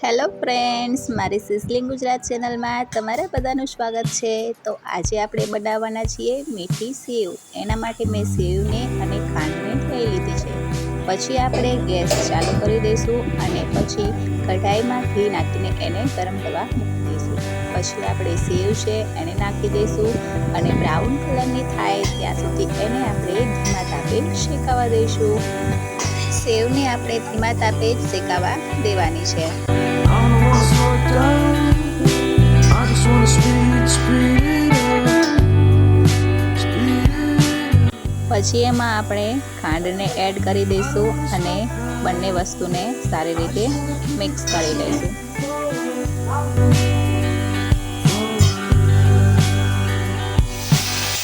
Hello friends, મારી sizzling Gujarat ચેનલમાં તમારા બધાનું સ્વાગત છે। તો આજે આપણે બનાવવાના છીએ મીઠી સેવ। એના માટે મેં સેવને અને ખાંડને લઈ લીધી છે। પછી આપણે ગેસ ચાલુ કરી દઈશું અને પછી કઢાઈમાં ઘી નાખીને એને ગરમ થવા મૂકી દઈશું। પછી આપણે સેવ છે એને નાખી દઈશું અને બ્રાઉન કલરની થાય ત્યાં સુધી એને આપણે ધીમા તાપે શેકાવા દઈશું। સેવને આપણે ધીમા તાપે જ શેકાવા દેવાની છે। પછી એમાં આપણે ખાંડને એડ કરી દઈશું અને બંને વસ્તુને સારી રીતે મિક્સ કરી લઈશું।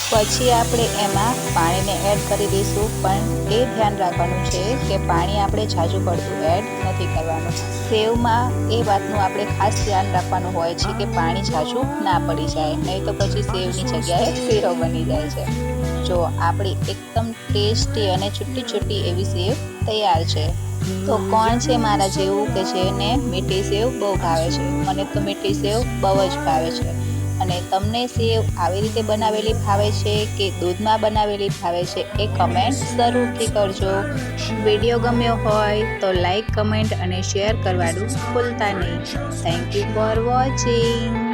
પછી આપણે એમાં પાણીને એડ કરી દઈશું, પણ એ ધ્યાન રાખવાનું છે કે પાણી આપણે ઝાઝું પડતું એડ નથી કરવાનું। સેવમાં એ વાતનું આપણે ખાસ ધ્યાન રાખવાનું હોય છે કે પાણી ઝાઝું ના પડી જાય, નહીં તો પછી સેવની જગ્યાએ શીરો બની જાય છે। જો આપણી એકદમ ટેસ્ટી અને છૂટી છૂટી એવી સેવ તૈયાર છે। તો કોણ છે મારા જેવું કે જેને મીઠી સેવ બહુ ભાવે છે? મને તો મીઠી સેવ બહુ જ ભાવે છે। અને તમને સેવ આવી રીતે બનાવેલી ભાવે છે કે દૂધમાં બનાવેલી ભાવે છે એ કમેન્ટ જરૂરથી કરજો। વિડીયો ગમ્યો હોય તો લાઈક, કમેન્ટ અને શેર કરવાનું ભૂલતા નહીં। Thank you for watching.